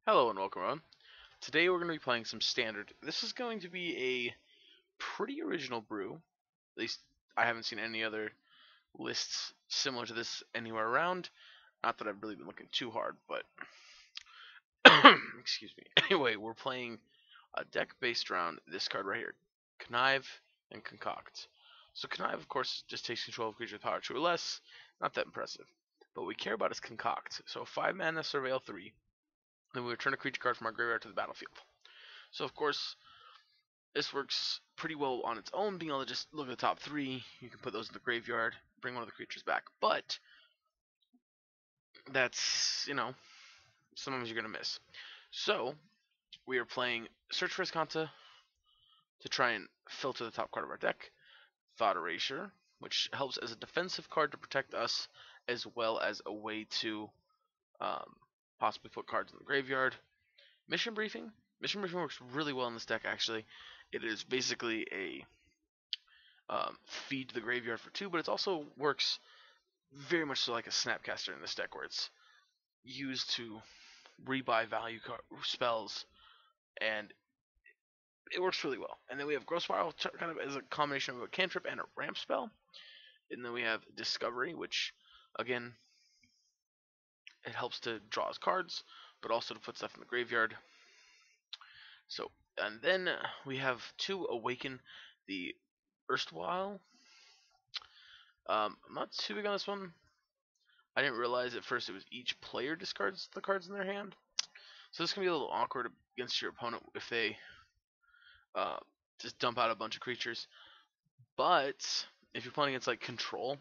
Hello and welcome on. Today we're going to be playing some standard. This is going to be a pretty original brew. At least I haven't seen any other lists similar to this anywhere around. Not that I've really been looking too hard, but excuse me. Anyway, we're playing a deck based around this card right here, Connive and Concoct. So Connive, of course, just takes control of creature with power 2 or less. Not that impressive. But what we care about is Concoct. So 5 mana, Surveil 3. Then we return a creature card from our graveyard to the battlefield. So of course, this works pretty well on its own, being able to just look at the top 3. You can put those in the graveyard, bring one of the creatures back. But that's, sometimes you're going to miss. So we are playing Search for Escanta to try and filter the top card of our deck. Thought Erasure, which helps as a defensive card to protect us, as well as a way to possibly put cards in the graveyard. Mission Briefing. Mission Briefing works really well in this deck, actually. It is basically a feed to the graveyard for 2, but it also works very much so like a Snapcaster in this deck, where it's used to rebuy value spells, and it works really well. And then we have Growth Spiral, kind of as a combination of a cantrip and a ramp spell. And then we have Discovery, which, again, it helps to draw us cards, but also to put stuff in the graveyard. So, and then we have to Awaken the Erstwhile. I'm not too big on this one. I didn't realize at first it was each player discards the cards in their hand. So this can be a little awkward against your opponent if they just dump out a bunch of creatures. But if you're playing against like Control,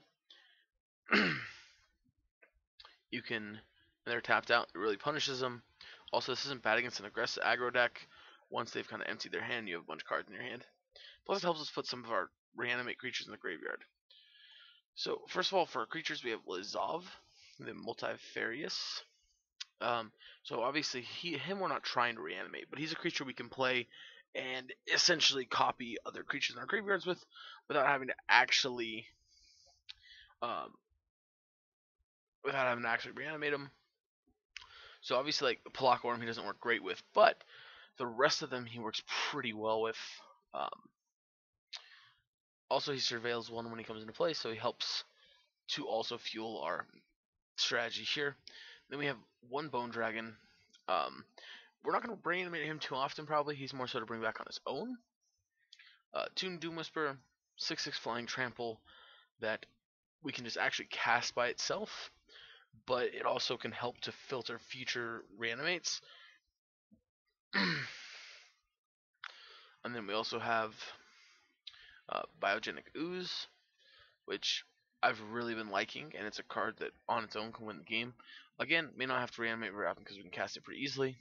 you can, and they're tapped out, it really punishes them. Also, this isn't bad against an aggressive aggro deck. Once they've kind of emptied their hand, you have a bunch of cards in your hand. Plus, it helps us put some of our reanimate creatures in the graveyard. So, first of all, for our creatures, we have Lizov, the Multifarious. So obviously, him we're not trying to reanimate, but he's a creature we can play and essentially copy other creatures in our graveyards with, without having to actually, reanimate them. So obviously, like Palak Orm, he doesn't work great with, but the rest of them he works pretty well with. Also, he surveils 1 when he comes into play, so he helps to also fuel our strategy here. Then we have 1 Bone Dragon. We're not going to reanimate him too often, probably. He's more so to bring back on his own. Toon Doom Whisper, 6/6 Flying Trample that we can just actually cast by itself, but it also can help to filter future reanimates. And then we also have Biogenic Ooze, which I've really been liking, and it's a card that on its own can win the game. Again, may not have to reanimate very often because we can cast it pretty easily.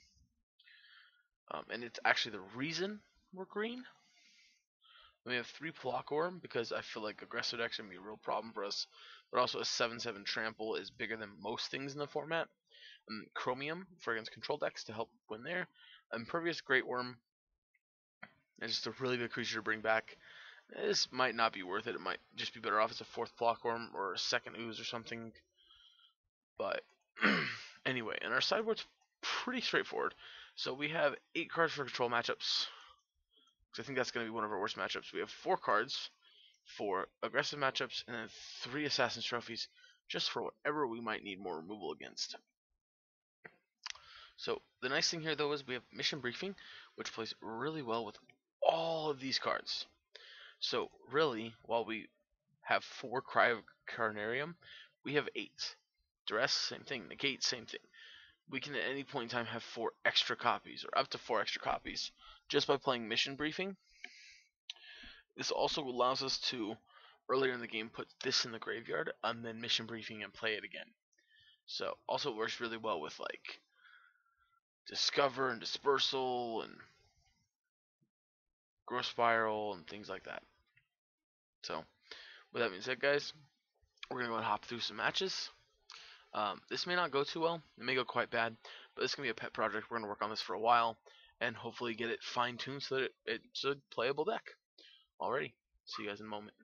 And it's actually the reason we're green. We have 3 Palak Orm because I feel like aggressive decks are going to be a real problem for us. But also a 7/7 Trample is bigger than most things in the format. Chromium for against control decks to help win there. Impervious Great Worm is just a really good creature to bring back. This might not be worth it. It might just be better off as a 4th Palak Orm or a 2nd Ooze or something. But anyway, and our sideboard's pretty straightforward. So we have 8 cards for control matchups. I think that's going to be one of our worst matchups. We have 4 cards for aggressive matchups, and then 3 Assassin's Trophies, just for whatever we might need more removal against. So the nice thing here, though, is we have Mission Briefing, which plays really well with all of these cards. So really, while we have 4 Cry of Carnarium, we have 8. Duress, same thing. Negate, same thing. We can at any point in time have 4 extra copies, or up to 4 extra copies, just by playing Mission Briefing. This also allows us to, earlier in the game, put this in the graveyard, and then Mission Briefing and play it again. So, also works really well with, like, Discover and Dispersal, and Growth Spiral, and things like that. So, with that being said, guys, we're going to go and hop through some matches. This may not go too well. It may go quite bad, but this is going to be a pet project. We're going to work on this for a while and hopefully get it fine-tuned so that it's a playable deck. Alrighty, see you guys in a moment.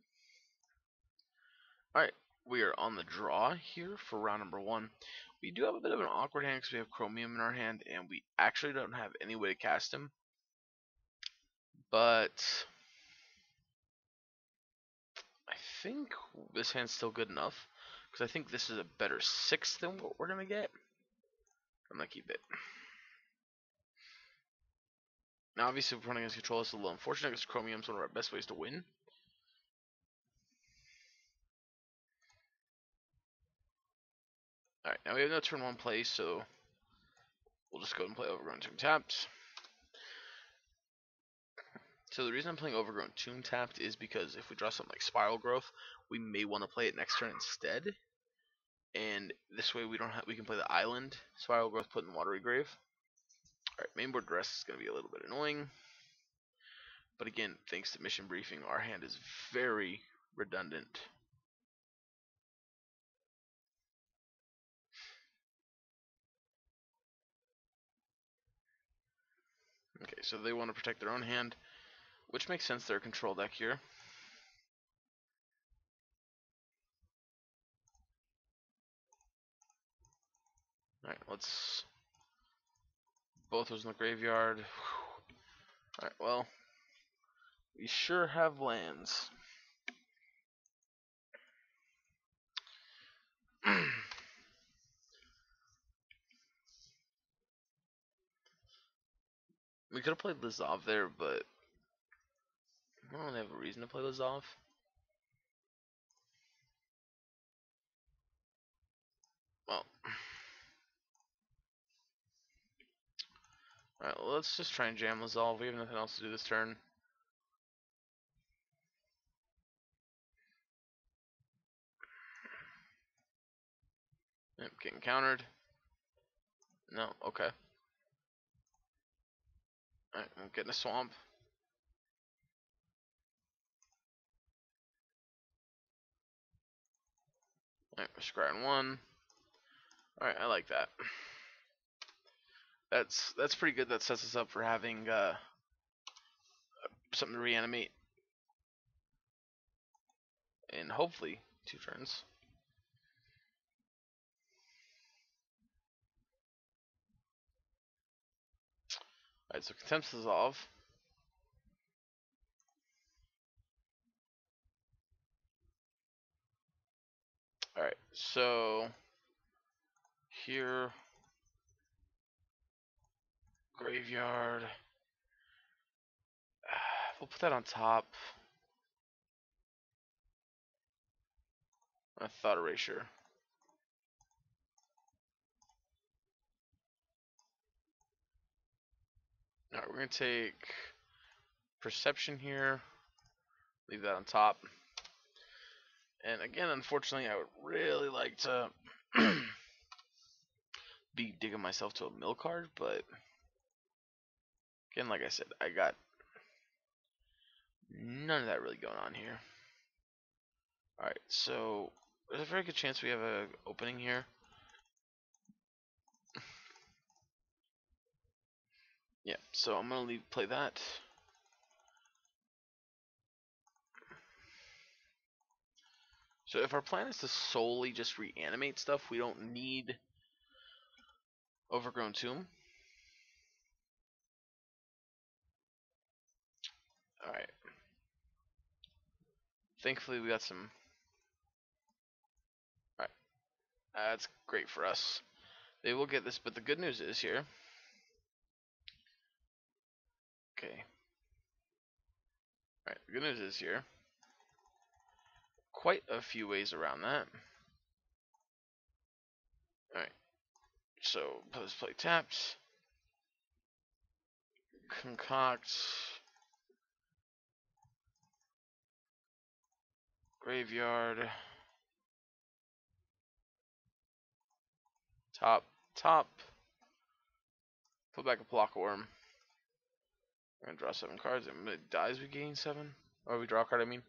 Alright, we are on the draw here for round number 1. We do have a bit of an awkward hand because we have Chromium in our hand, and we actually don't have any way to cast him. But I think this hand's still good enough, because I think this is a better 6 than what we're going to get. I'm going to keep it. Now, obviously, if we're running against control, it's a little unfortunate because Chromium's one of our best ways to win. Alright, now we have no turn 1 play, so we'll just go and play Overgrown Tomb Tapped. So the reason I'm playing Overgrown Tomb Tapped is because if we draw something like Spiral Growth, we may want to play it next turn instead. And this way we can play the island Spiral Growth put in the Watery Grave. Alright, mainboard rest is going to be a little bit annoying. But again, thanks to Mission Briefing, our hand is very redundant. Okay, so they want to protect their own hand, which makes sense. They're a control deck here. Alright, let's... Both those in the graveyard. Alright, well, we sure have lands. We could have played Lizov there, but I don't really have a reason to play Lizov. Well, alright, well, let's just try and jam Lizov. We have nothing else to do this turn. Yep, getting countered. No, okay. Alright, I'm getting a swamp. Alright, we're scrying 1. Alright, I like that. That's pretty good. That sets us up for having something to reanimate in hopefully 2 turns. Alright, so Contempt's Dissolve. Alright, so here, graveyard. We'll put that on top. A Thought Erasure. Alright, we're going to take Perception here. Leave that on top. And again, unfortunately, I would really like to be digging myself to a mill card, but again, like I said, I got none of that really going on here. Alright, so there's a very good chance we have an opening here. Yeah, so I'm going to play that. So if our plan is to solely just reanimate stuff, we don't need Overgrown Tomb. Alright. Thankfully we got some... Alright. That's great for us. They will get this, but the good news is here... Okay. Alright, the good news is here... Quite a few ways around that. Alright. So, let's play taps. Concoct. Graveyard. Top. Put back a block worm. We're gonna draw 7 cards, and when it dies we gain 7. Or we draw a card, I mean.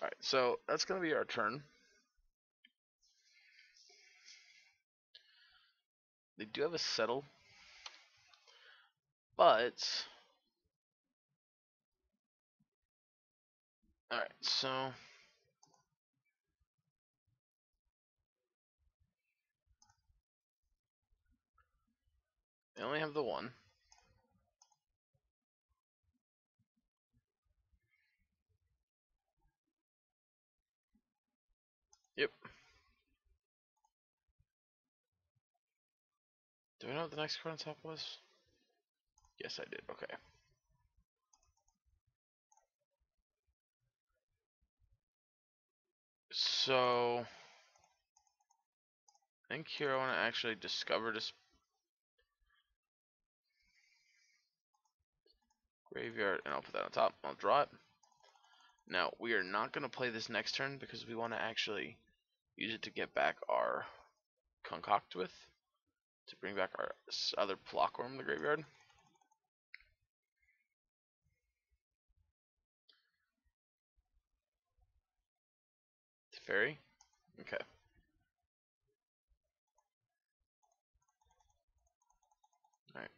Alright, so that's gonna be our turn. They do have a settle. But alright, so They only have the one. Yep. Do I know what the next card on top was? Yes, I did. Okay. So, I think here I want to actually discover this graveyard, and I'll put that on top. I'll draw it. Now, we are not going to play this next turn because we want to actually use it to get back our Concoct with, to bring back our other Blockworm in the graveyard. Fairy? Okay. Alright.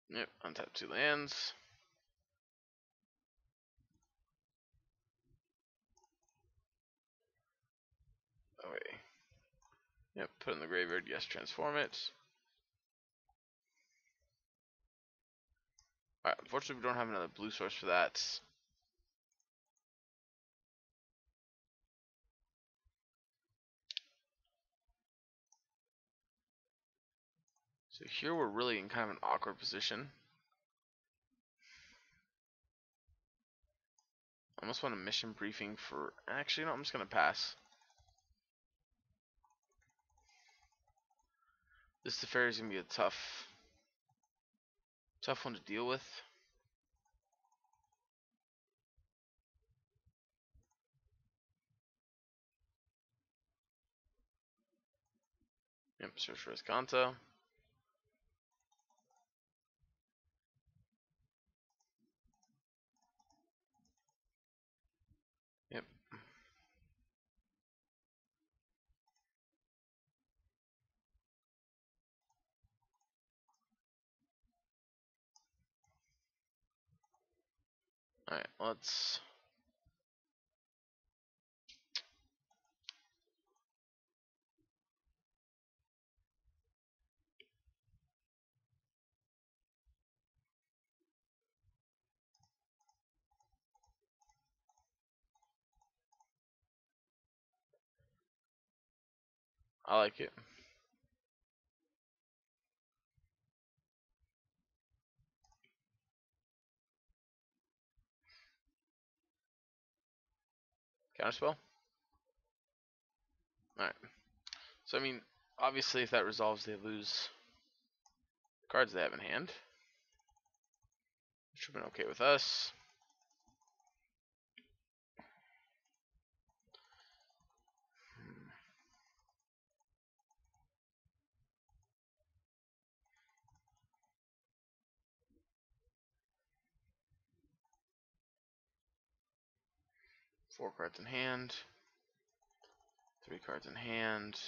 Yep, untap 2 lands. Okay. Yep, put it in the graveyard. Yes, transform it. Alright, unfortunately we don't have another blue source for that. So here we're really in kind of an awkward position. I almost want a mission briefing for... Actually, no, I'm just going to pass. This Teferi is going to be a tough one to deal with. Yep, search for Escanto. Yep. Alright, let's... I like it. Counterspell? Alright. So, I mean, obviously if that resolves, they lose cards they have in hand. Which would have been okay with us. Four cards in hand. 3 cards in hand.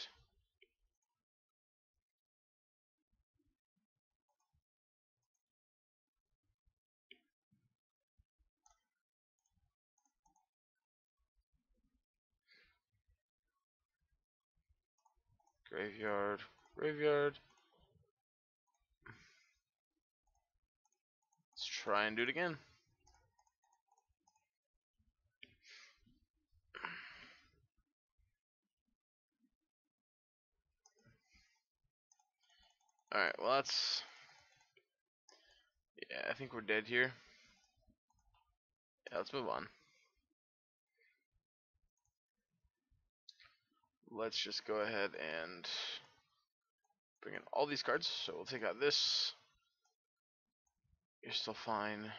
Graveyard. Graveyard. Let's try and do it again. Alright, well that's... Yeah, I think we're dead here. Yeah, let's move on. Let's just go ahead and bring in all these cards. So we'll take out this. You're still fine.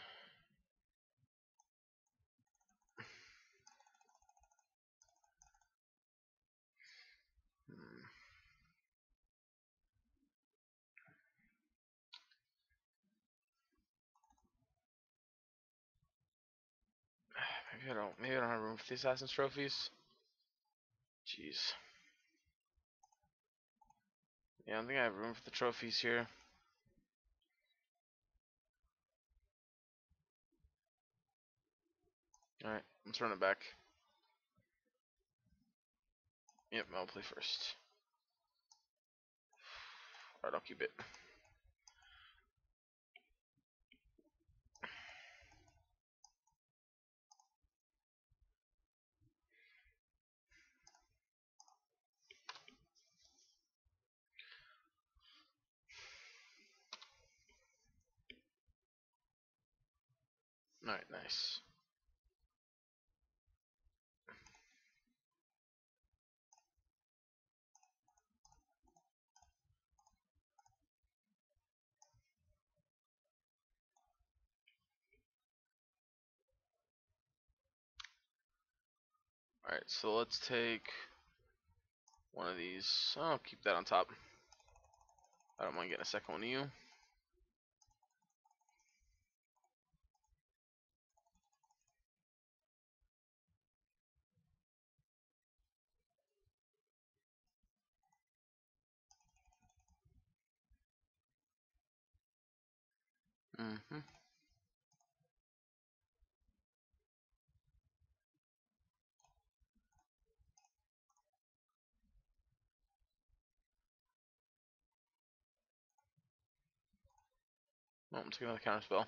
Maybe I don't have room for the Assassin's Trophies. Jeez. Yeah, I don't think I have room for the trophies here. Alright, let's run it back. Yep, I'll play first. Alright, I'll keep it. Alright, nice. Alright, so let's take one of these. Oh, I'll keep that on top. I don't mind getting a second one of you. Mm-hmm. Oh, I'm taking another counter spell.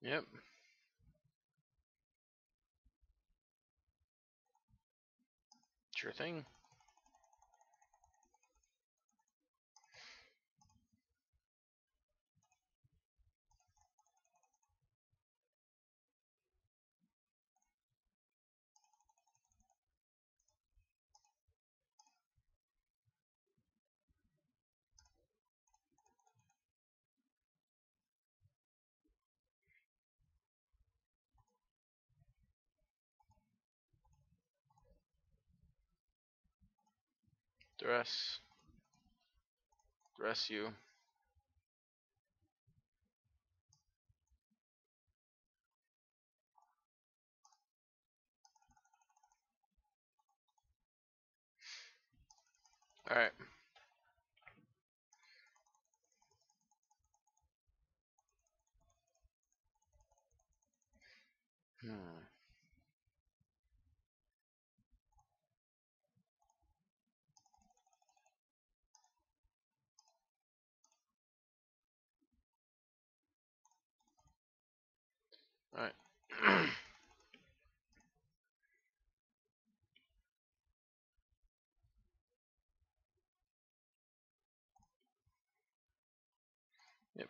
Yep. Sure thing. Dress. Dress you. Alright. Hmm. Alright. Yep.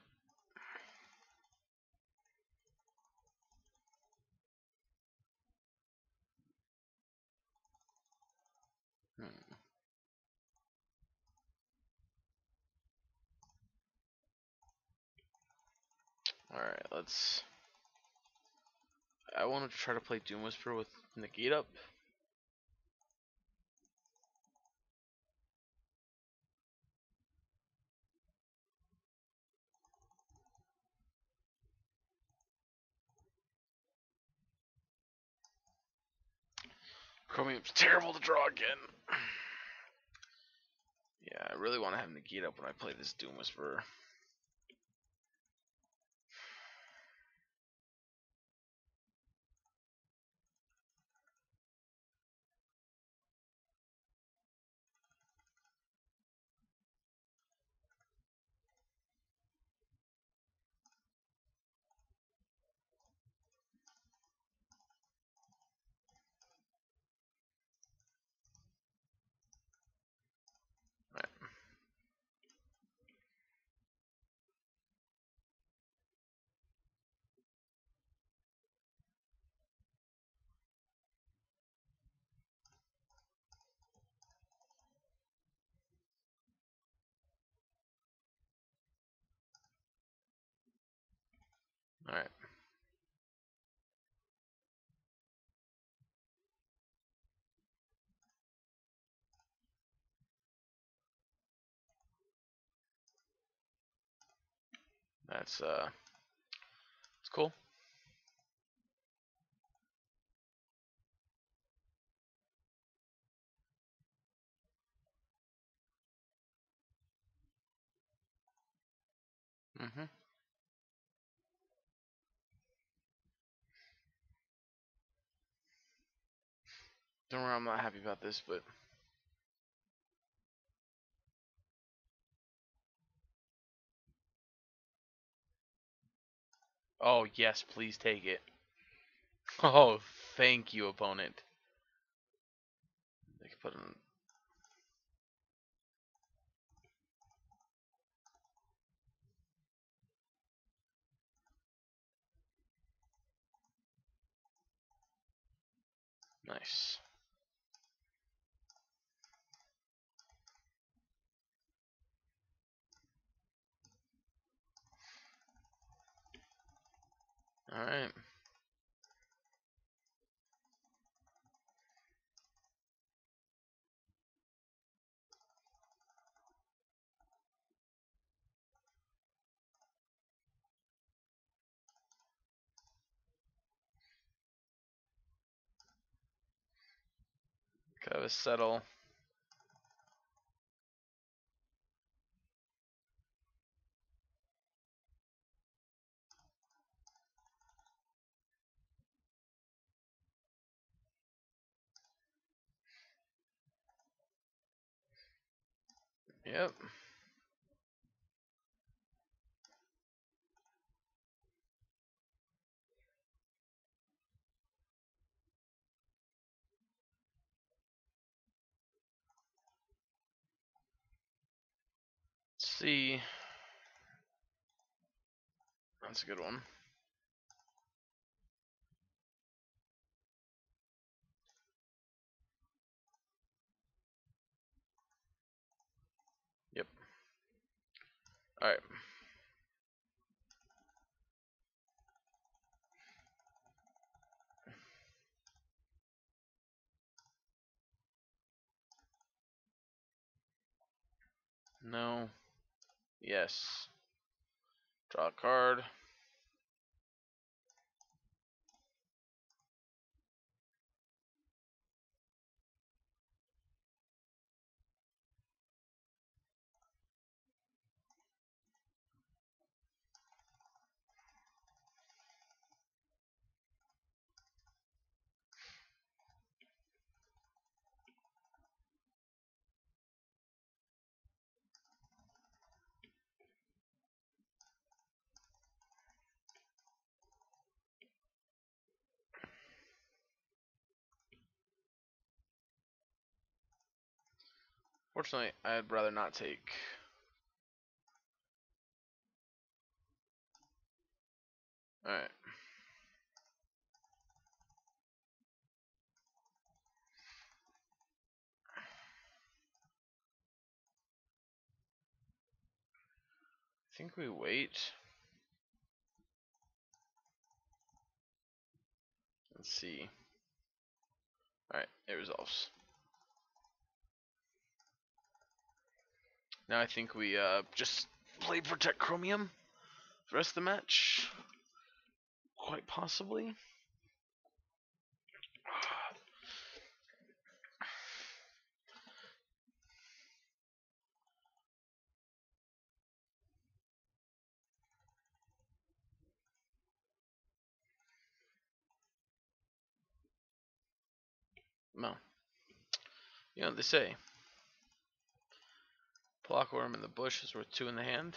Hmm. Alright, let's... I wanted to try to play Doom Whisper with Negate up. Chromium's terrible to draw again. Yeah, I really want to have Negate up when I play this Doom Whisperer. Right. Alright. That's it's cool. Mhm. Don't worry, I'm not happy about this, but oh yes, please take it. Oh, thank you, opponent. They can put in. Nice. Alright. Gotta settle. Yep. Let's see. That's a good one. Yep. Alright. No. Yes. Draw a card. Fortunately, I'd rather not take. Alright. I think we wait. Let's see. Alright, it resolves. Now I think we just play Protect Chromium the rest of the match. Quite possibly. No. You know what they say. Clockworm in the bush is worth 2 in the hand.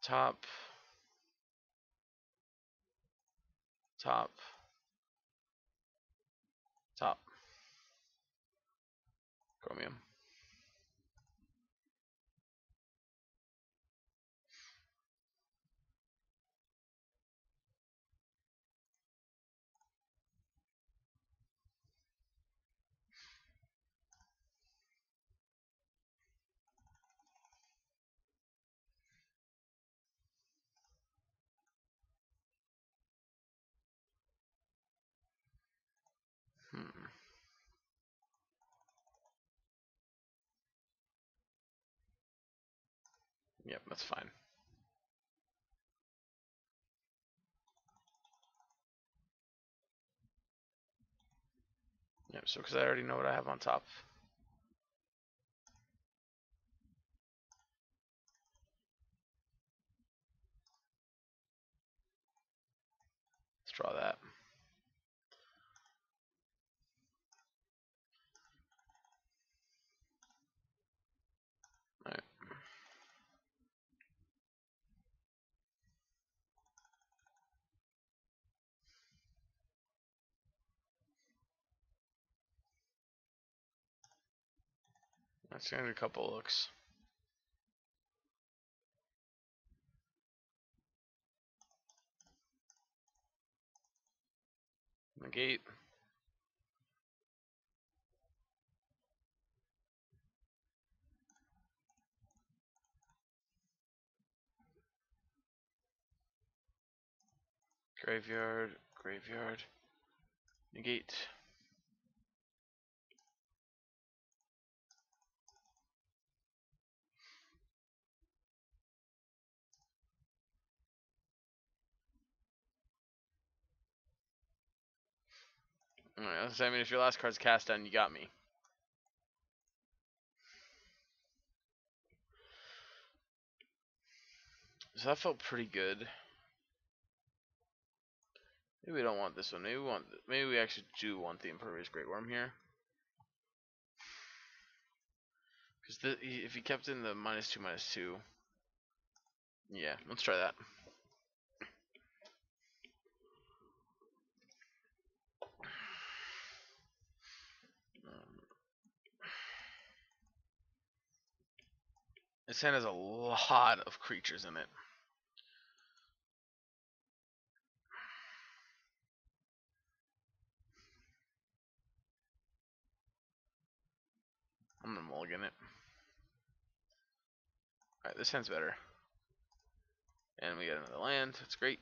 Top. Top. Top. Chromium. Yep, that's fine. Yep, so because I already know what I have on top. Let's draw that. Alright. That's gonna be a couple looks. Negate. Graveyard. Graveyard. Negate. Alright, I mean, if your last card's cast down, you got me. So that felt pretty good. Maybe we don't want this one. Maybe we actually do want the Impervious Great Worm here. Because if he kept in the -2/-2, yeah, let's try that. This hand has a lot of creatures in it. I'm gonna mulligan it. Alright, this hand's better. And we get another land. That's great.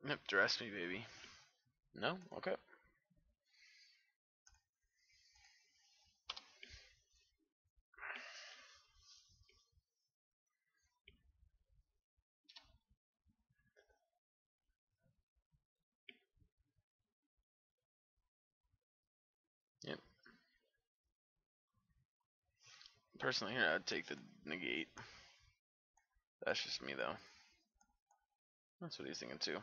Yep, dress me, baby. No? Okay. Yep. Personally, here, I'd take the negate. That's just me, though. That's what he's thinking, too.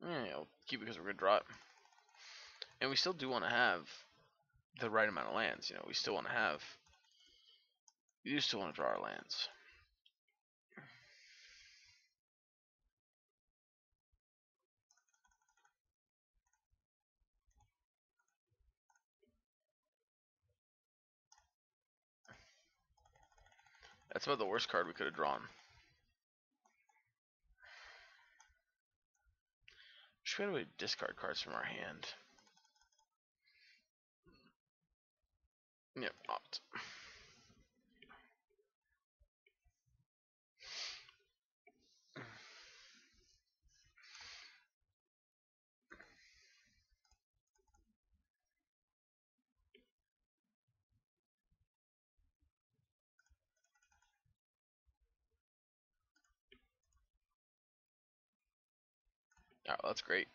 Yeah, I'll keep it because we're going to draw it. And we still do want to have the right amount of lands. You know, we still want to have... We do still want to draw our lands. That's about the worst card we could have drawn. Should we have a way to discard cards from our hand? Yep, opt. Oh, that's great.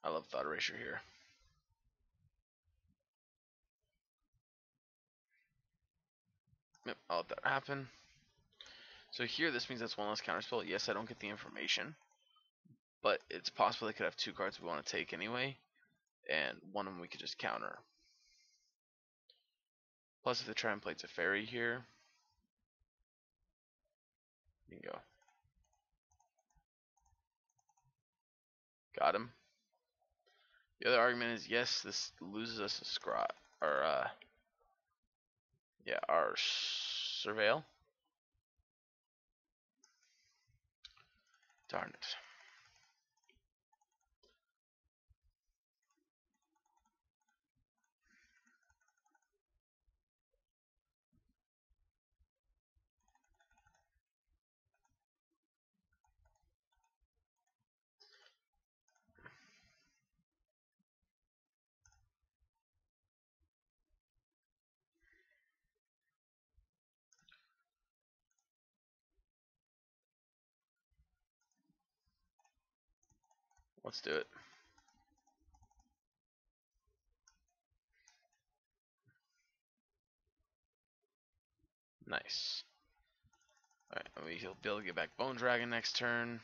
I love Thought Erasure here. Yep, I'll let that happen. So here, this means that's one less counterspell. Yes, I don't get the information, but it's possible they could have two cards we want to take anyway, and one of them we could just counter. Plus, if they try and play Teferi here, bingo. Got him. The other argument is, yes, this loses us a scry, or yeah, our surveil. Darn it. Let's do it. Nice. Alright, he'll be able to get back Bone Dragon next turn.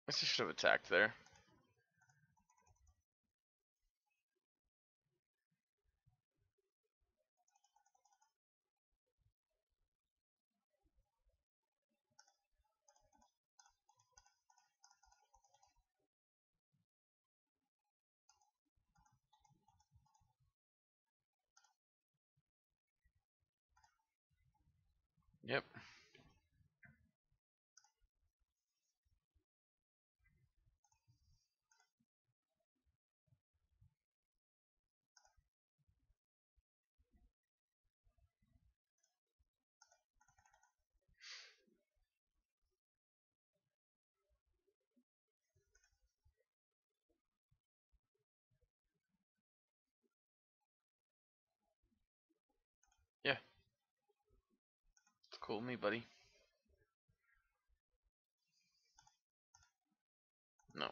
I guess I should have attacked there. Yep. Yeah. It's cool with me, buddy. No.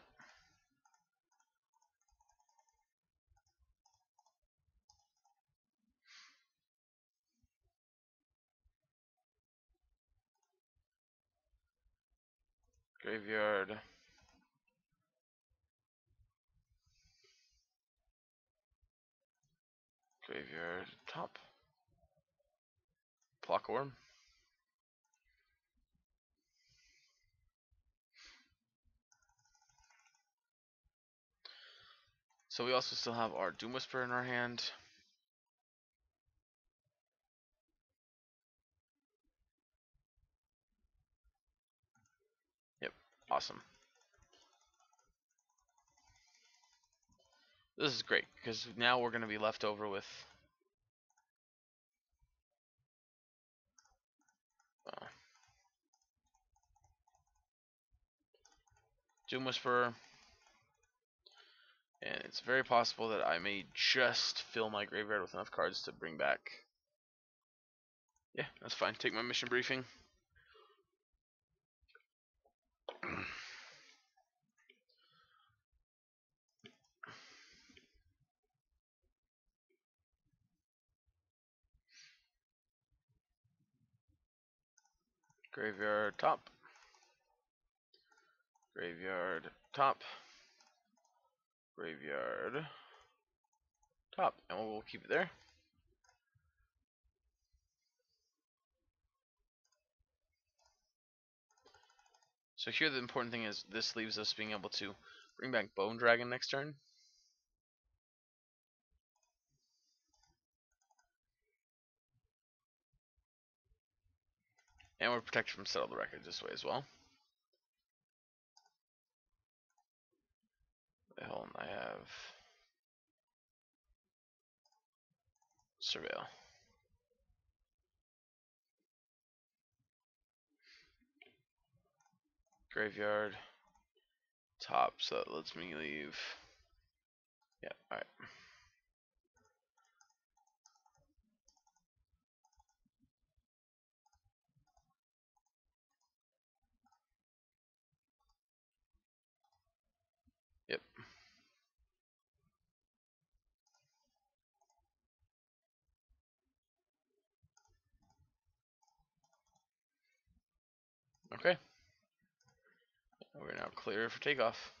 Graveyard. Graveyard. Top. Clockorm. So we also still have our Doom Whisper in our hand. Yep. Awesome. This is great, because now we're going to be left over with Doom Whisperer, and it's very possible that I may just fill my graveyard with enough cards to bring back. Yeah, that's fine. Take my mission briefing. Graveyard top. Graveyard top. Graveyard top, and we'll keep it there. So here the important thing is this leaves us being able to bring back Bone Dragon next turn. And we're protected from Settle the Record this way as well. Hold on, I have Surveil. Graveyard top, so that lets me leave. Yeah, alright. Yep. Okay. We're now clear for takeoff.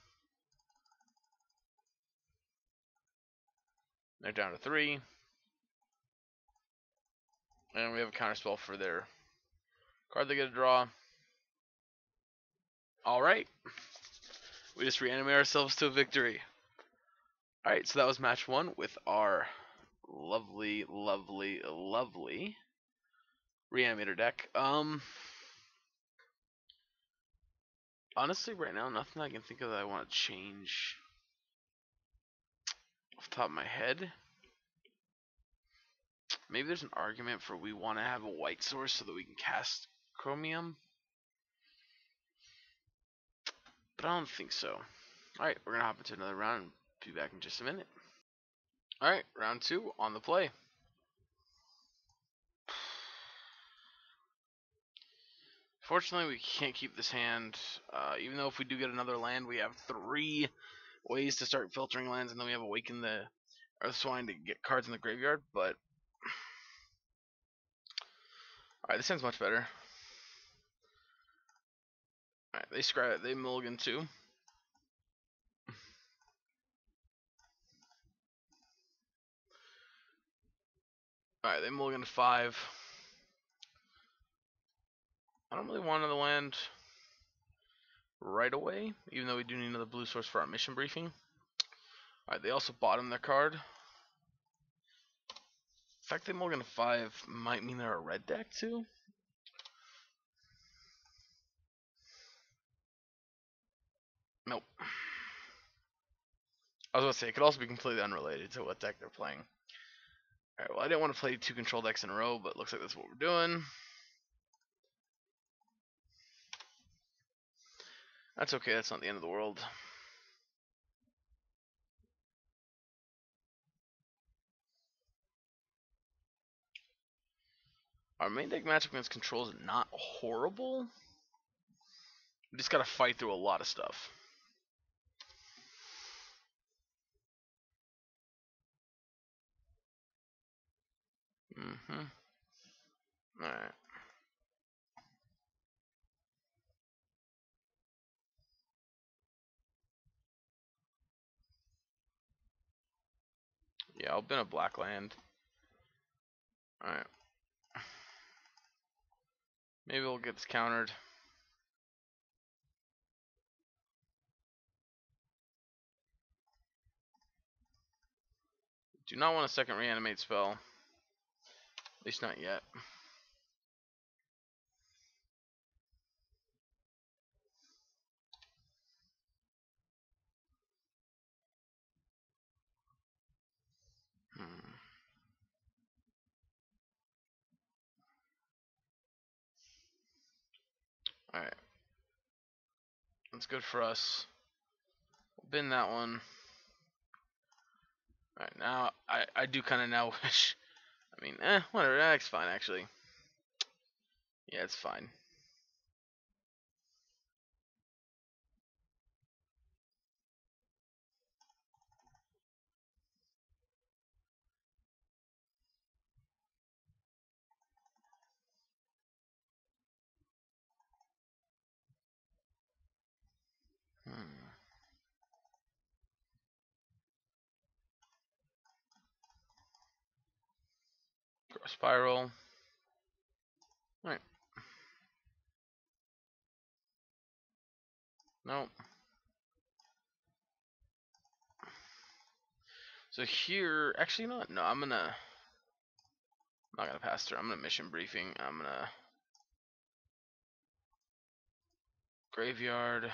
They're down to 3. And we have a counterspell for their card they get to draw. Alright. We just reanimate ourselves to a victory. Alright, so that was match 1 with our lovely, lovely, lovely Reanimator deck. Honestly, right now, nothing I can think of that I want to change off the top of my head. Maybe there's an argument for we want to have a white source so that we can cast chromium. But I don't think so. Alright, we're going to hop into another round and be back in just a minute. Alright, round 2 on the play. Fortunately, we can't keep this hand. Even though if we do get another land, we have 3 ways to start filtering lands, and then we have Awaken the Earthswine to get cards in the graveyard. But alright, this hand's much better. Alright, they mulligan 2. Alright, they mulligan 5. I don't really want another land right away, even though we do need another blue source for our mission briefing. Alright, they also bottom their card. The fact they mulligan 5 might mean they're a red deck too. Nope. I was about to say, it could also be completely unrelated to what deck they're playing. Alright, well, I didn't want to play 2 control decks in a row, but it looks like that's what we're doing. That's okay, that's not the end of the world. Our main deck matchup against control is not horrible. We just gotta fight through a lot of stuff. Alright. Yeah, I'll bin a black land. Alright. Maybe we'll get this countered. Do not want a second reanimate spell. At least not yet. Alright. That's good for us. We'll bin that one. Alright, now I do kind of now wish. I mean, whatever. That's fine actually. Yeah, it's fine. Spiral. Alright. Nope. So here, actually, you know what? No, I'm not gonna pass through. I'm gonna mission briefing. I'm gonna graveyard.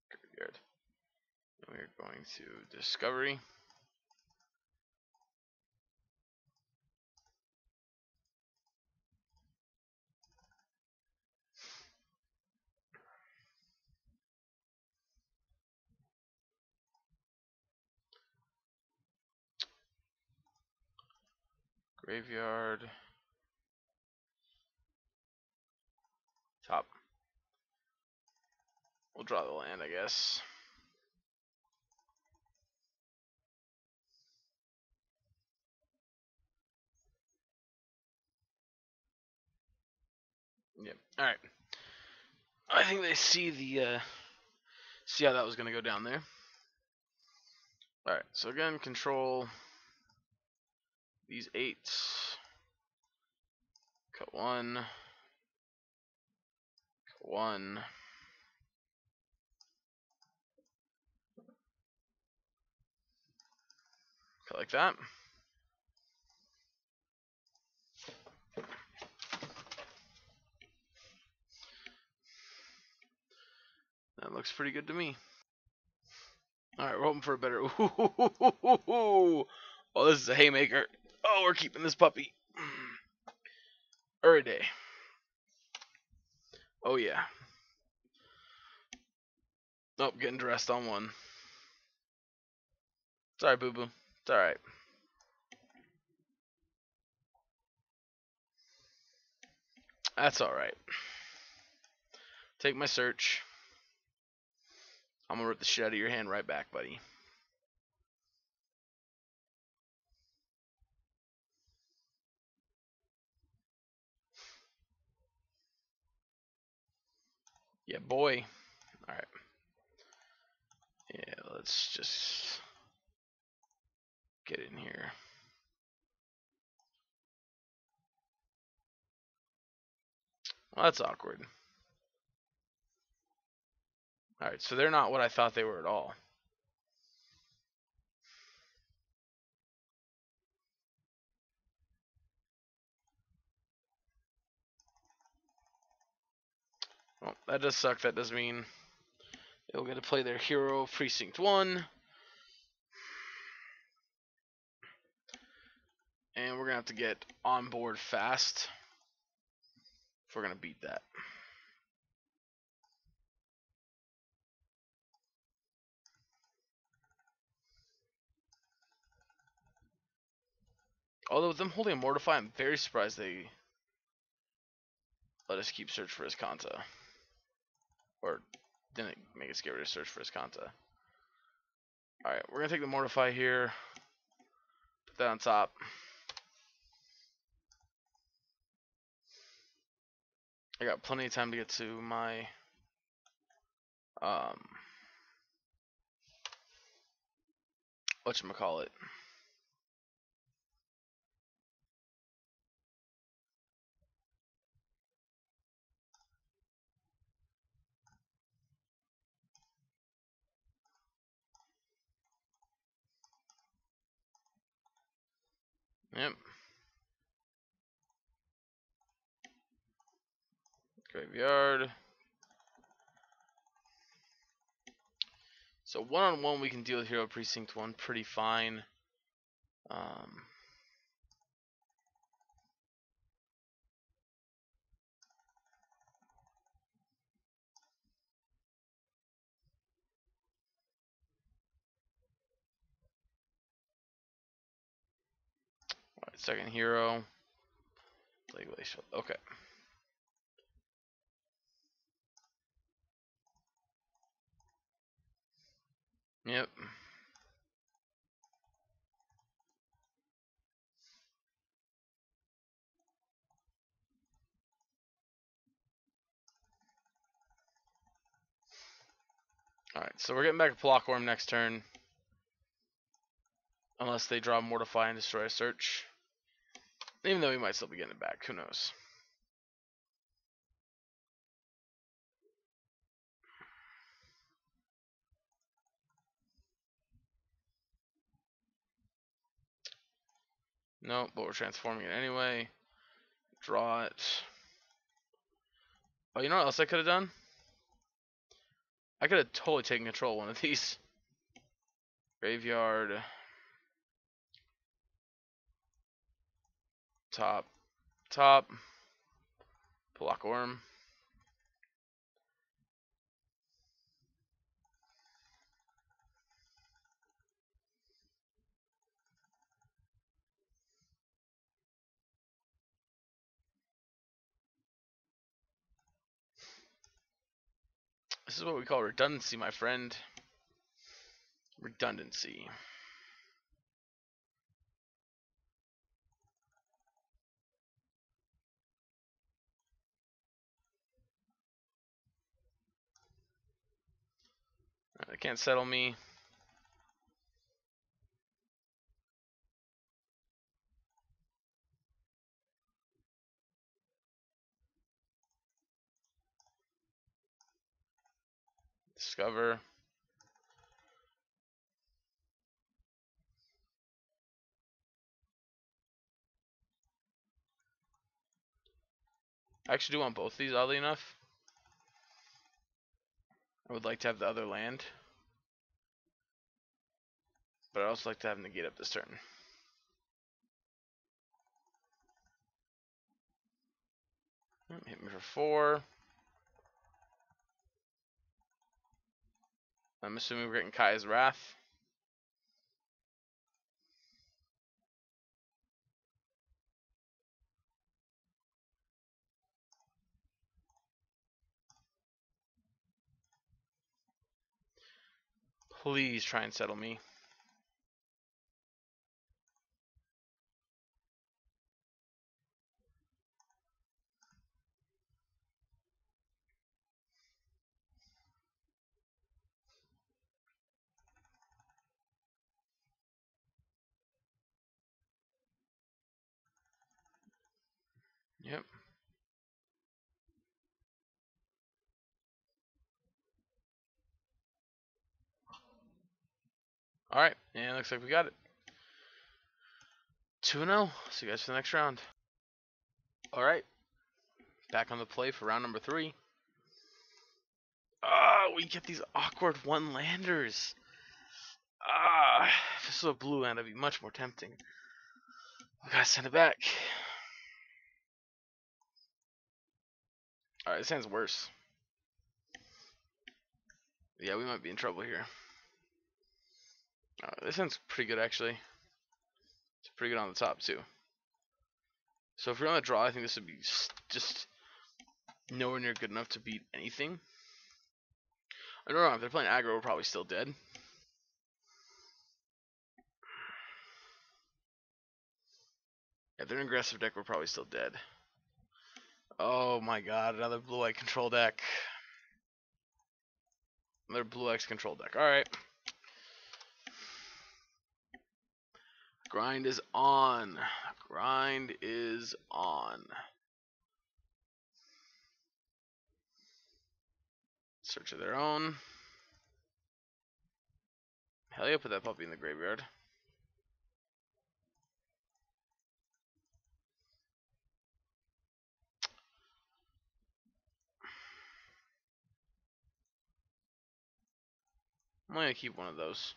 Graveyard. And we're going to discovery. Graveyard. Top. We'll draw the land, I guess. Yep. Alright. I think they see see how that was gonna go down there. Alright, so again, control these 8s. Cut 1. Cut 1. Cut like that. That looks pretty good to me. Alright, we're hoping for a better. Ooh, Oh, this is a haymaker. Oh, we're keeping this puppy. Every day. Oh, yeah. Nope, getting dressed on one. It's alright, boo boo. It's alright. That's alright. Take my search. I'm gonna rip the shit out of your hand right back, buddy. Yeah, boy. Alright. Yeah, let's just get in here. Well, that's awkward. Alright, so they're not what I thought they were at all. Well, that does suck. That does mean they'll get to play their hero, Precinct 1. And we're going to have to get on board fast if we're going to beat that. Although with them holding a Mortify, I'm very surprised they let us keep search for his Kanta. Or didn't make us get rid of search for his Kanta. Alright, we're going to take the Mortify here. Put that on top. I got plenty of time to get to my whatchamacallit. Yep. Graveyard. So one-on-one we can deal with Hero Precinct 1 pretty fine. Alright, second hero. Okay. Yep. Alright, so we're getting back a Blockworm next turn. Unless they draw Mortify and destroy a search. Even though we might still be getting it back. Who knows? Nope, but we're transforming it anyway. Draw it. Oh, you know what else I could have done? I could have totally taken control of one of these. Graveyard. Top. Blockworm. This is what we call redundancy, my friend. Redundancy. They can't settle me. Discover. I actually do want both these, oddly enough. I would like to have the other land. But I also like to have negate up this turn. Hit me for 4. I'm assuming we're getting Kai's Wrath. Please try and settle me. Yep. Alright, and looks like we got it. 2-0. See you guys for the next round. Alright. Back on the play for round number 3. We get these awkward one-landers. If this was a blue land, that'd be much more tempting. We gotta send it back. Alright, this hand's worse. Yeah, we might be in trouble here. This hand's pretty good, actually. It's pretty good on the top, too. So if we're on the draw, I think this would be just nowhere near good enough to beat anything. I don't know, if they're playing aggro, we're probably still dead. If they're an aggressive deck, we're probably still dead. Oh my god, another blue-white control deck. Another blue-X control deck. Alright. Grind is on. Grind is on. Search of their own. Hell yeah, put that puppy in the graveyard. I'm only gonna keep one of those.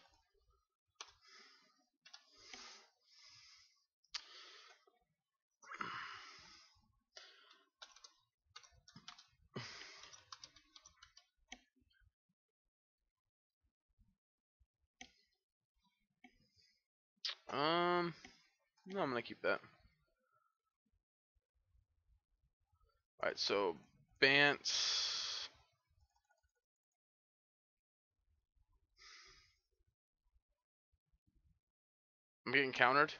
No, I'm gonna keep that. Alright, so Bance. I'm getting countered.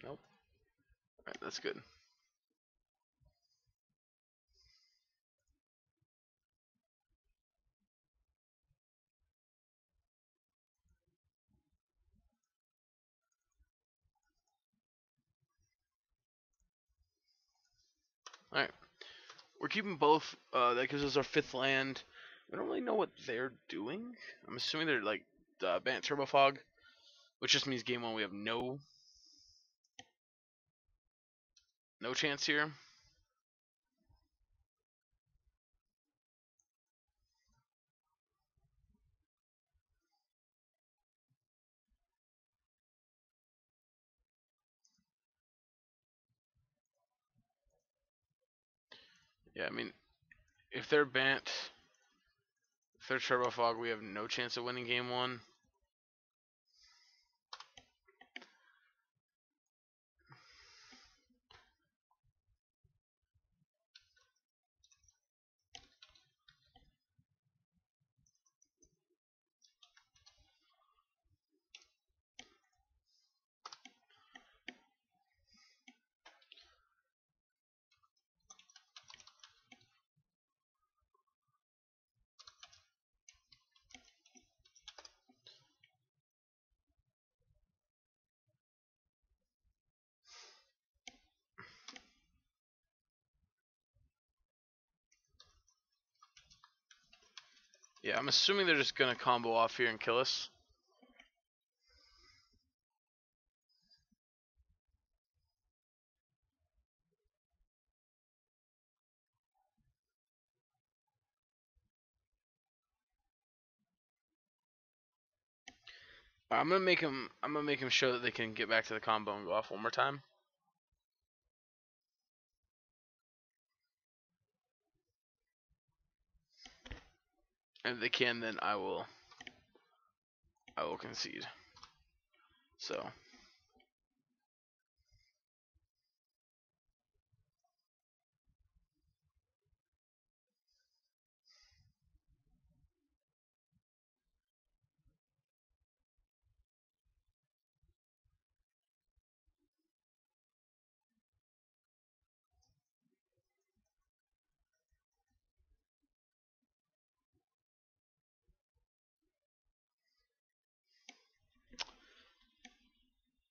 Nope. Alright, that's good. Alright. We're keeping both. That gives us our 5th land. We don't really know what they're doing. I'm assuming they're like Bant Turbo Fog, which just means game 1 we have no chance here. Yeah, I mean, if they're Bant, if they're Turbo Fog, we have no chance of winning game 1. Yeah, I'm assuming they're just gonna combo off here and kill us. I'm gonna make him show that they can get back to the combo and go off one more time. And if they can, then I will concede. So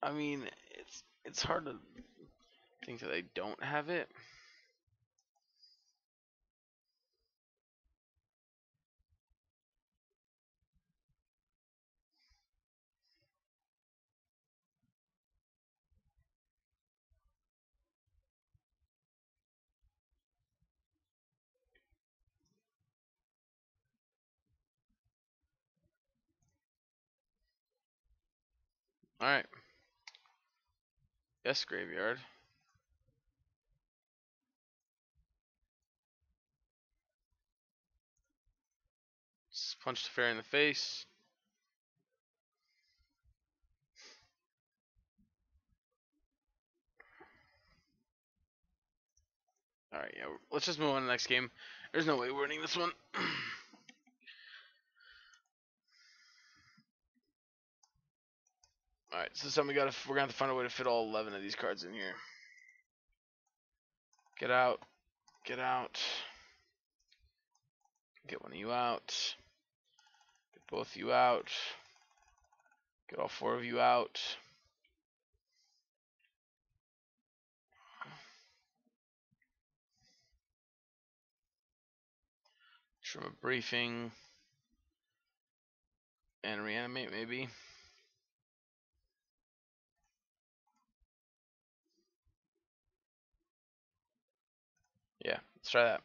I mean, it's hard to think that they don't have it. All right. Yes, graveyard. Just punch the fairy in the face. All right, yeah. Let's just move on to the next game. There's no way we're winning this one. All right, so this time we're gonna have to find a way to fit all 11 of these cards in here. Get out. Get out. Get one of you out. Get both of you out. Get all 4 of you out. Trim a briefing. And reanimate, maybe. Yeah, let's try that.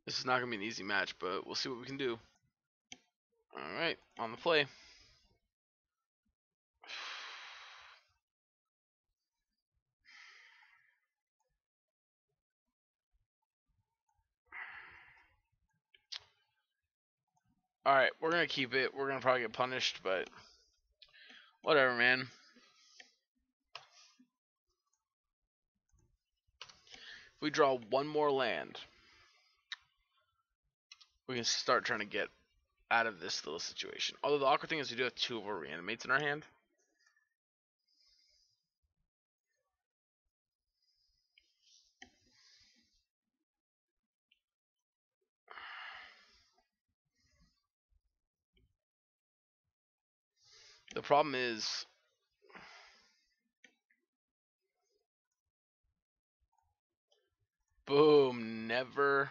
This is not going to be an easy match, but we'll see what we can do. Alright, on the play. Alright, we're going to keep it. We're going to probably get punished, but whatever, man. If we draw one more land, we can start trying to get out of this little situation. Although the awkward thing is we do have 2 of our reanimates in our hand. The problem is boom, never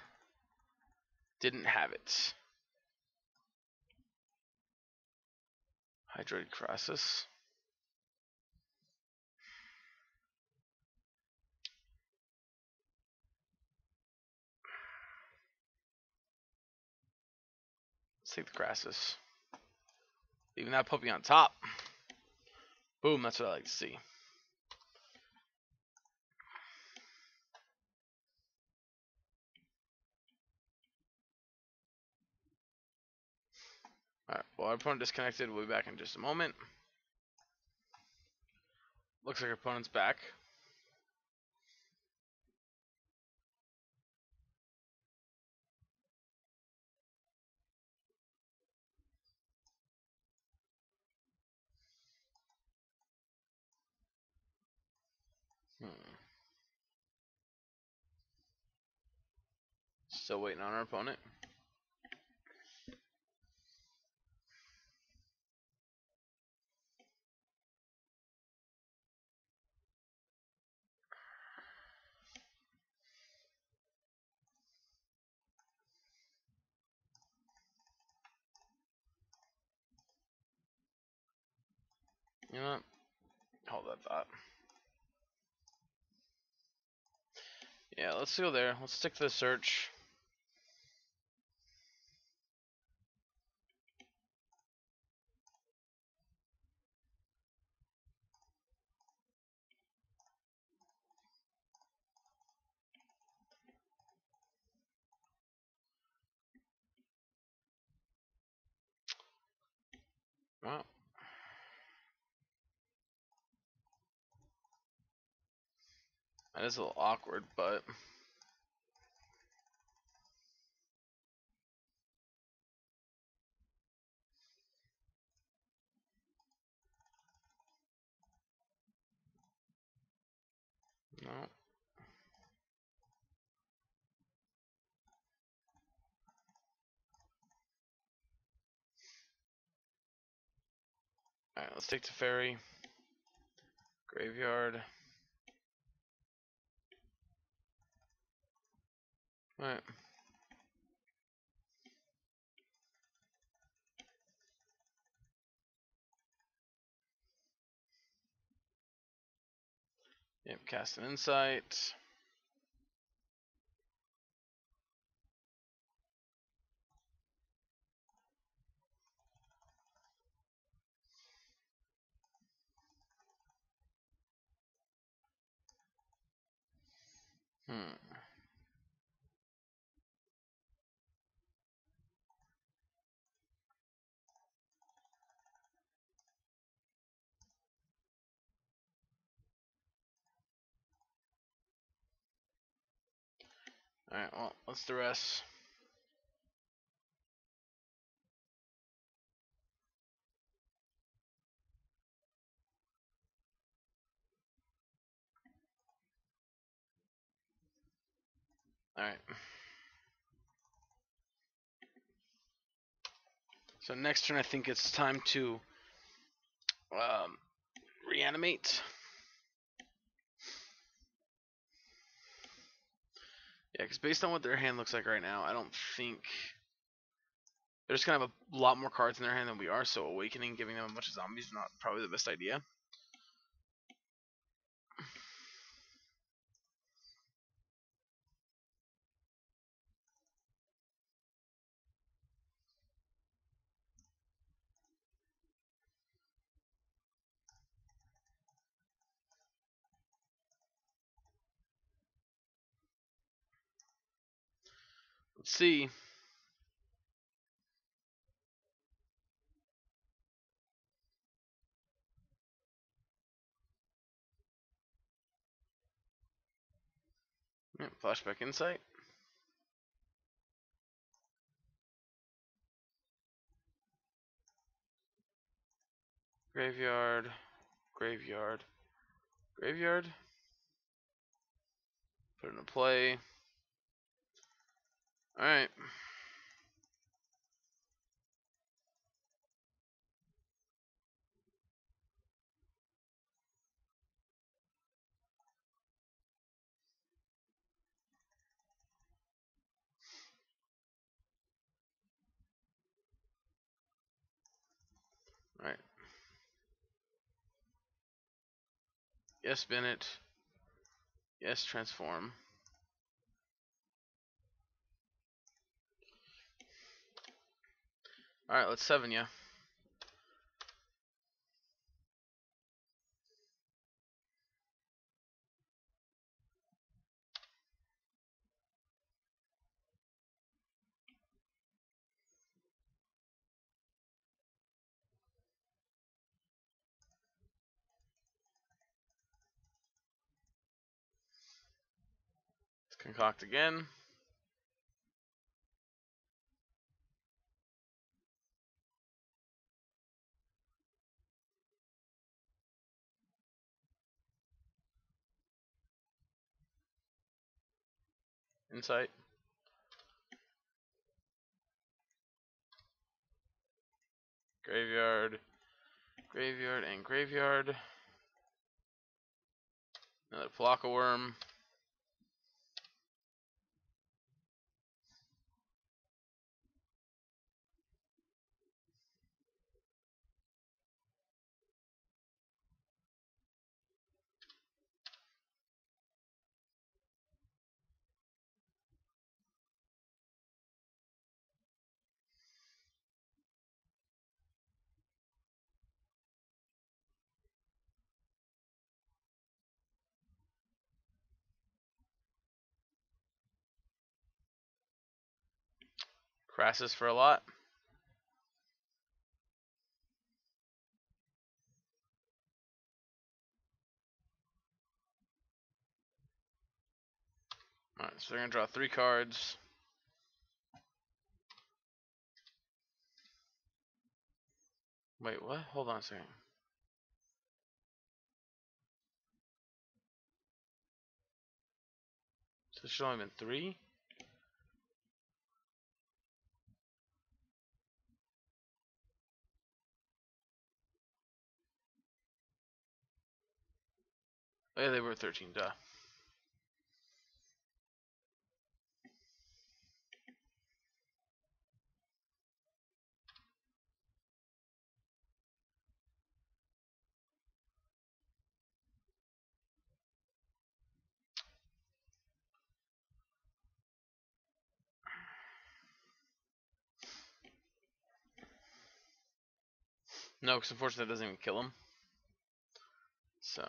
didn't have it. Hydroid Crassus. Let's take the Crassus. Leaving that puppy on top. Boom, that's what I like to see. Alright, well, our opponent disconnected. We'll be back in just a moment. Looks like our opponent's back. Still waiting on our opponent. You know what? Hold that thought. Yeah, let's go there. Let's stick to the search. That is a little awkward, but no. Alright, let's take the ferry. Graveyard. Alright. Yep, cast an insight. Alright, well, let's duress. Alright. So next turn, I think it's time to reanimate. Yeah, because based on what their hand looks like right now, I don't think they're just gonna have a lot more cards in their hand than we are. So awakening, giving them a bunch of zombies, is not probably the best idea. Let's see. Yeah, flashback insight. Graveyard, graveyard, graveyard. Put it into play. Alright. Alright. Yes, Bennett. Yes, transform. Alright, let's 7 ya. Let's concoct again. Insight. Graveyard. Graveyard and graveyard. Another Palaka Worm. Crassus for a lot. Alright, so they're gonna draw 3 cards. Wait, what? Hold on a second. So there should only been 3? Oh yeah, they were 13, duh. No, because unfortunately that doesn't even kill him. So.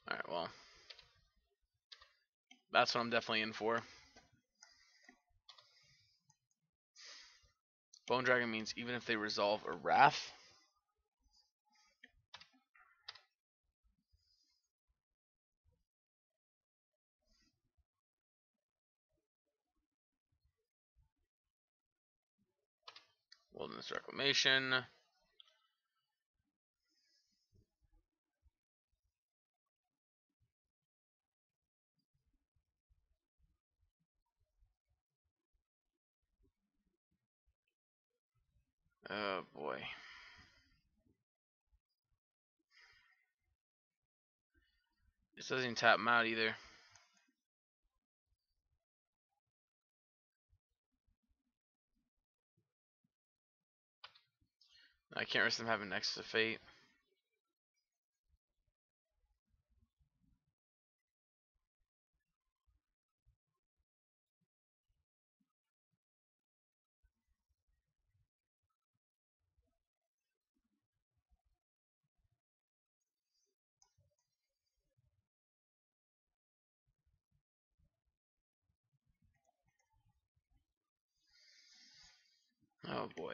Alright, well. That's what I'm definitely in for. Bone Dragon means even if they resolve a Wrath. Wilderness Reclamation. Oh boy. This doesn't even tap him out either. I can't risk them having Nexus of Fate. Oh boy.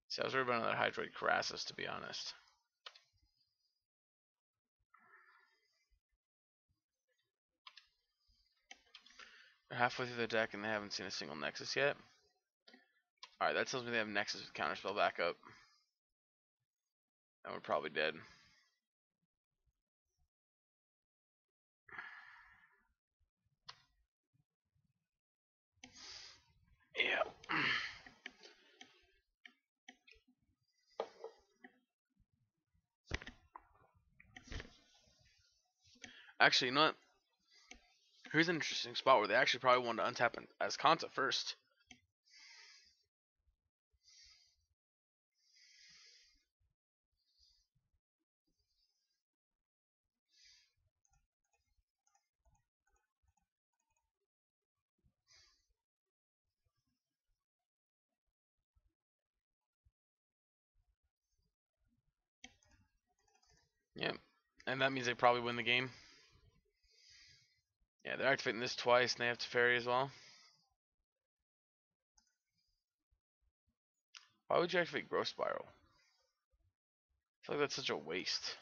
See, I was worried about another Hydroid Crassus, to be honest. They're halfway through the deck and they haven't seen a single Nexus yet. Alright, that tells me they have Nexus with Counterspell backup. And we're probably dead. Yeah. Actually, you know what? Here's an interesting spot where they actually probably wanted to untap as Kanta first. Yep. And that means they probably win the game. Yeah, they're activating this twice and they have Teferi as well. Why would you activate Growth Spiral? I feel like that's such a waste.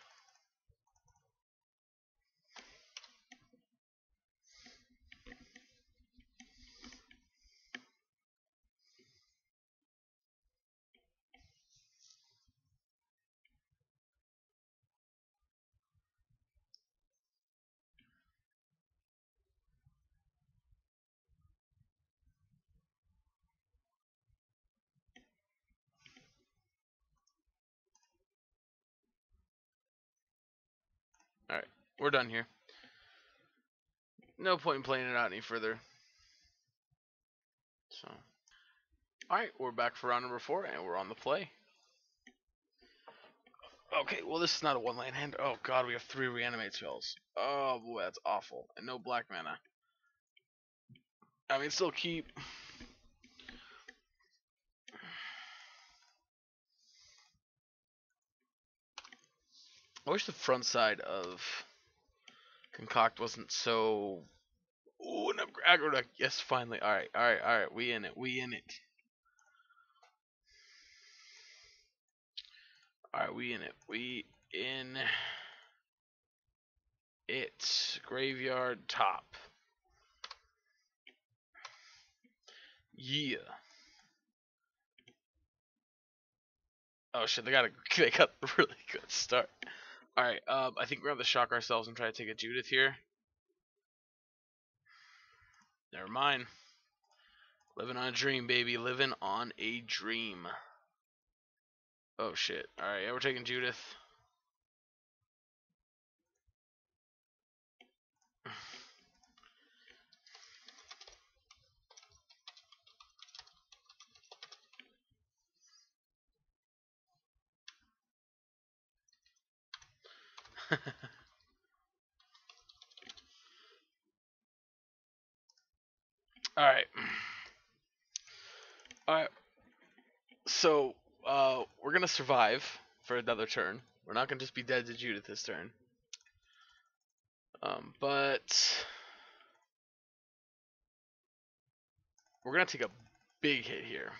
Alright, we're done here. No point in playing it out any further. So, alright, we're back for round number 4, and we're on the play. Okay, well, this is not a one-land hand. Oh, God, we have 3 reanimate spells. Oh, boy, that's awful. And no black mana. I mean, still keep. I wish the front side of Concoct wasn't so. Ooh, an aggro deck. Yes, finally. Alright, alright, alright. We in it. We in it. Alright, we in it. We in it. Graveyard top. Yeah. Oh shit, they got a really good start. Alright, I think we're gonna have to shock ourselves and try to take a Judith here. Never mind. Living on a dream, baby. Living on a dream. Oh shit. Alright, yeah, we're taking Judith. Alright. Alright. So, we're gonna survive for another turn. We're not gonna just be dead to Judith this turn. But we're gonna take a big hit here.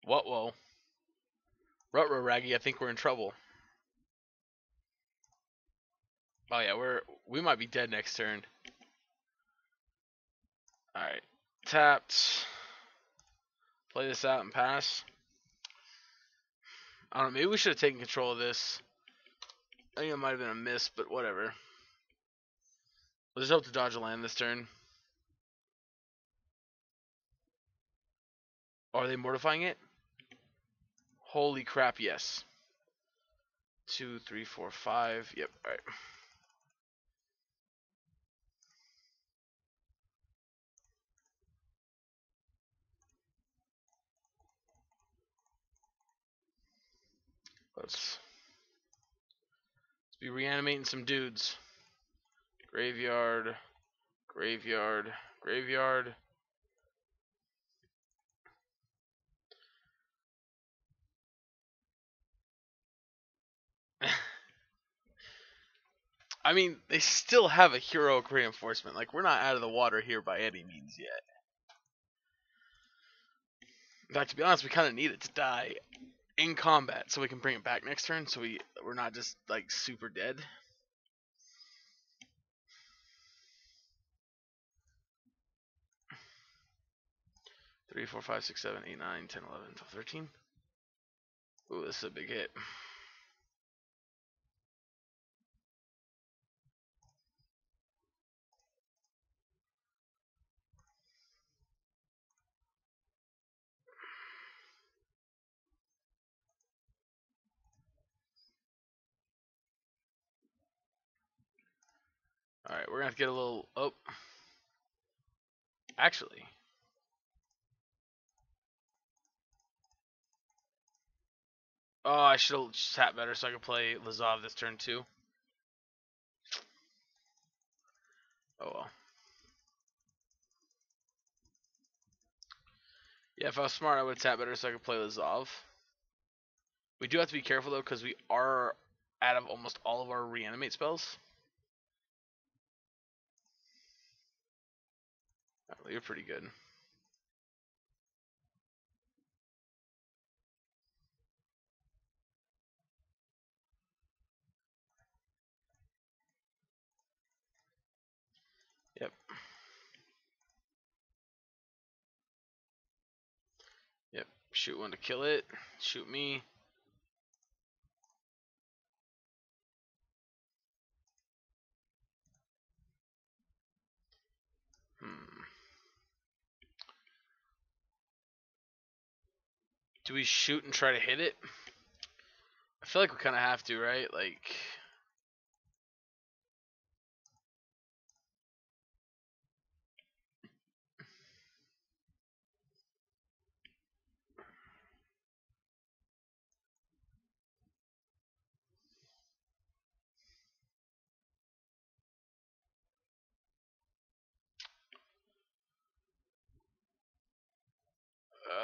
What? Whoa. Ruh-roh, Raggy, I think we're in trouble. Oh yeah, we might be dead next turn. Alright. Tapped. Play this out and pass. I don't know, maybe we should have taken control of this. I think it might have been a miss, but whatever. We'll just hope to dodge a land this turn. Are they mortifying it? Holy crap, yes. 2, 3, 4, 5. Yep, alright. Let's be reanimating some dudes. Graveyard, graveyard, graveyard. I mean, they still have a heroic reinforcement. Like, we're not out of the water here by any means yet. In fact, to be honest, we kind of need it to die in combat so we can bring it back next turn so we're not just, like, super dead. Three, 4, 5, 6, 7, 8, 9, 10, 11, 12, 13. Ooh, this is a big hit. Alright, we're gonna have to get a little. Oh. Actually. Oh, I should have sat better so I could play Lazov this turn too. Oh well. Yeah, if I was smart, I would have sat better so I could play Lazov. We do have to be careful though, because we are out of almost all of our reanimate spells. Oh, you're pretty good. Yep. Yep. Shoot one to kill it. Shoot me. Do we shoot and try to hit it? I feel like we kind of have to, right? Like,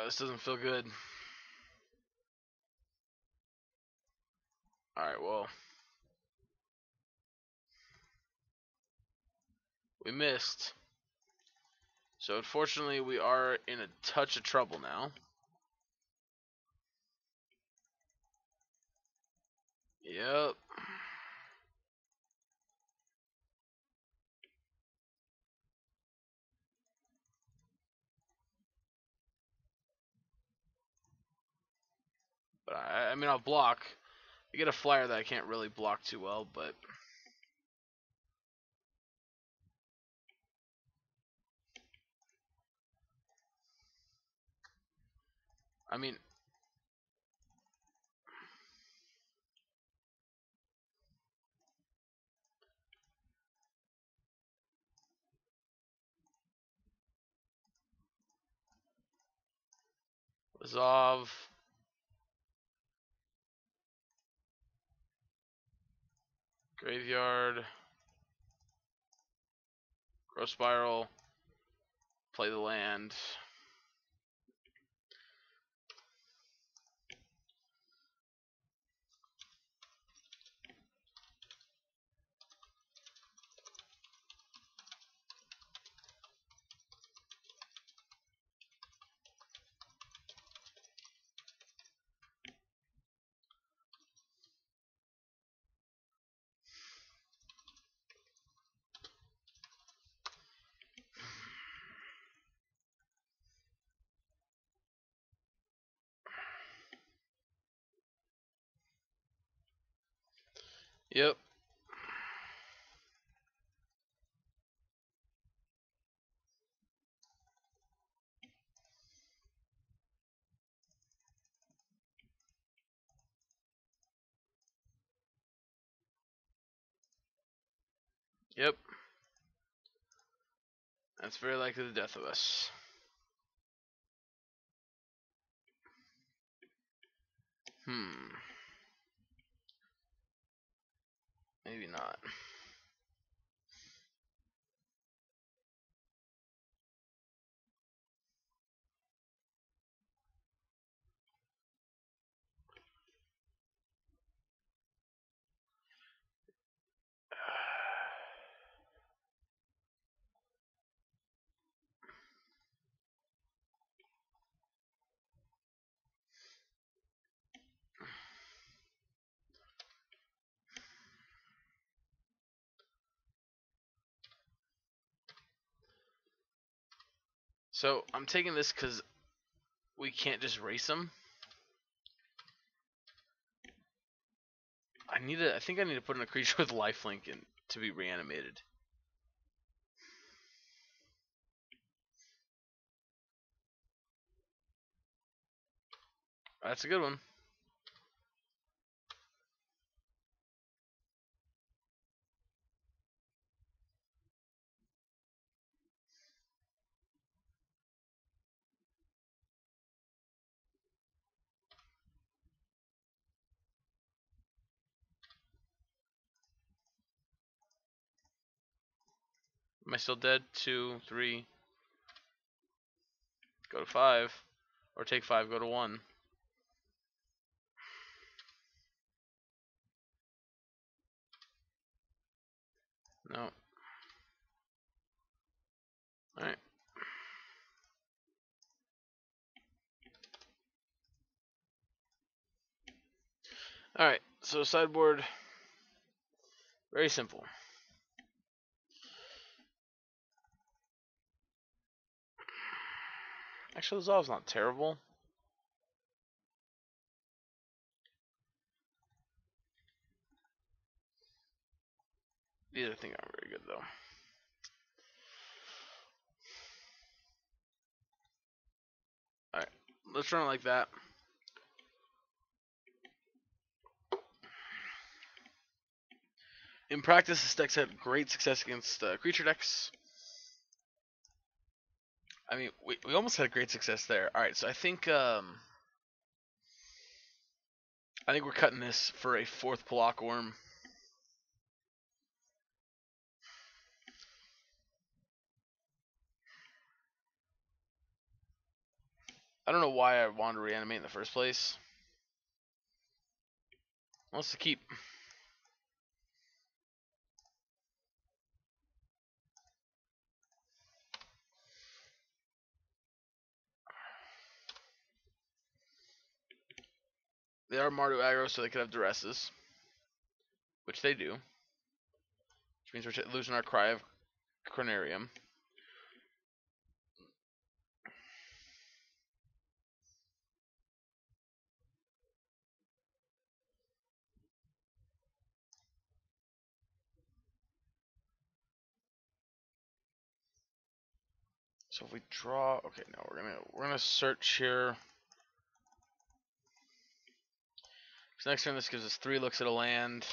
This doesn't feel good. Alright, well. We missed. So unfortunately we are in a touch of trouble now. Yep. But I mean, I'll block. I get a flyer that I can't really block too well, but I mean, Resolve. Graveyard. Grow Spiral. Play the land. Yep. Yep. That's very likely the death of us. Maybe not. So I'm taking this because we can't just race them. I think I need to put in a creature with lifelink in to be reanimated. That's a good one. Am I still dead? 2, 3. Go to 5. Or take 5, go to 1. No. Alright. Alright, so sideboard, very simple. Actually, Resolve's not terrible. These I think aren't very good though. Alright, let's run it like that. In practice, this deck's had great success against creature decks. I mean, we almost had great success there. Alright, so I think we're cutting this for a 4th Block Worm. I don't know why I wanted to reanimate in the first place. Let's to keep. They are Mardu aggro, so they could have duresses, which they do. Which means we're losing our Cry of Cornarium. So if we draw, okay, no, we're gonna search here. So next turn, this gives us 3 looks at a land.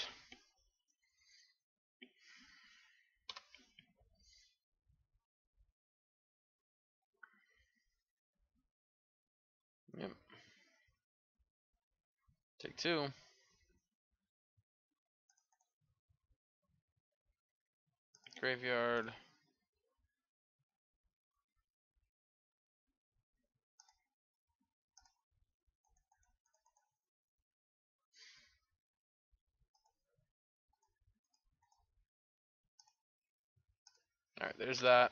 Yep. Take 2. Graveyard. Alright, there's that.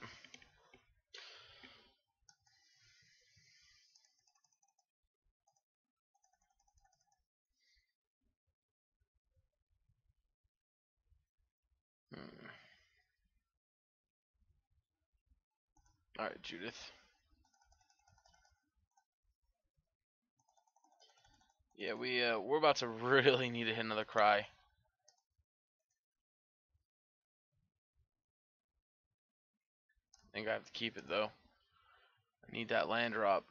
Alright, Judith. Yeah, we're about to really need to hit another Cry. I think I have to keep it though. I need that land drop.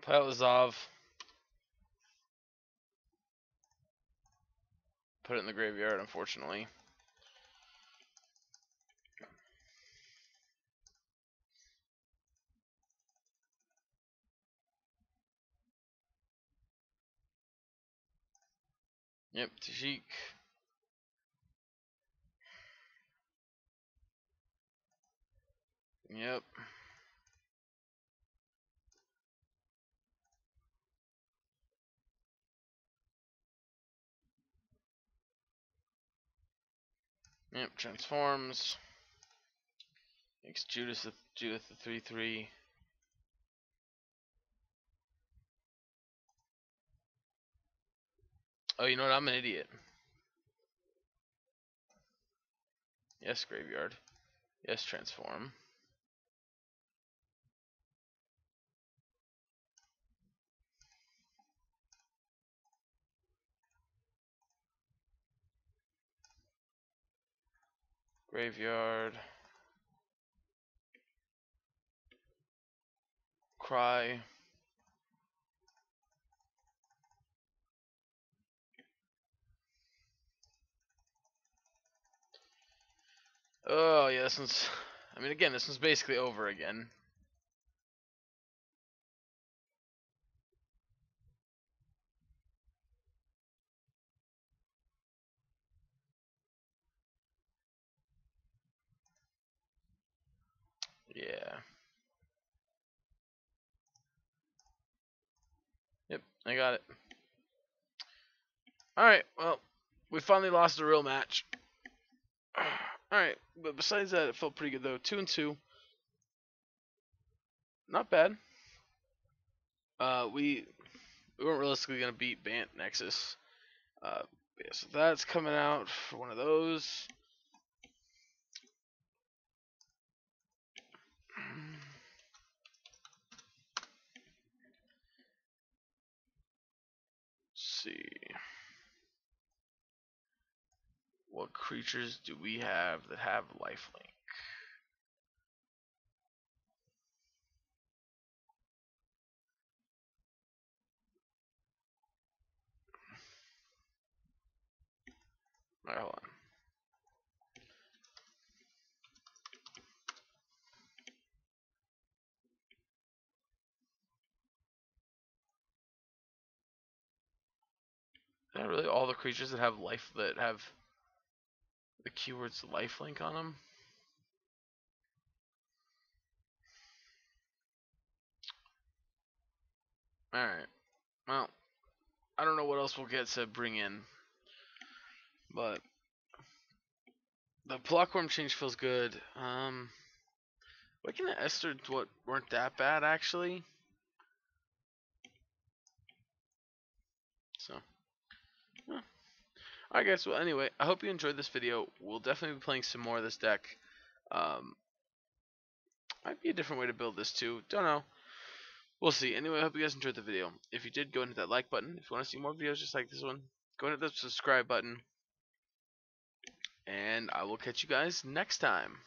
Play out Zav. Put it in the graveyard, unfortunately. Yep, Tashik. Yep. Yep, transforms. Makes Judith a 3/3. Oh, you know what? I'm an idiot. Yes, graveyard. Yes, transform. Graveyard. Cry. Oh, yeah, this one's... I mean, again, this one's basically over again. Yeah. Yep, I got it. Alright, well, we finally lost a real match. Alright, but besides that, it felt pretty good, though. 2-2. Not bad. We weren't realistically going to beat Bant Nexus. Yeah, so that's coming out for one of those. See. What creatures do we have that have lifelink? Alright, hold on. Not really all the creatures that have life that have the keywords lifelink on them. Alright. Well, I don't know what else we'll get to bring in. But the Blockworm change feels good. Waking the Esther weren't that bad actually. So yeah. Alright guys, well anyway, I hope you enjoyed this video. We'll definitely be playing some more of this deck. Might be a different way to build this too. Don't know. We'll see. Anyway, I hope you guys enjoyed the video. If you did, go and hit that like button. If you want to see more videos just like this one, go and hit that subscribe button. And I will catch you guys next time.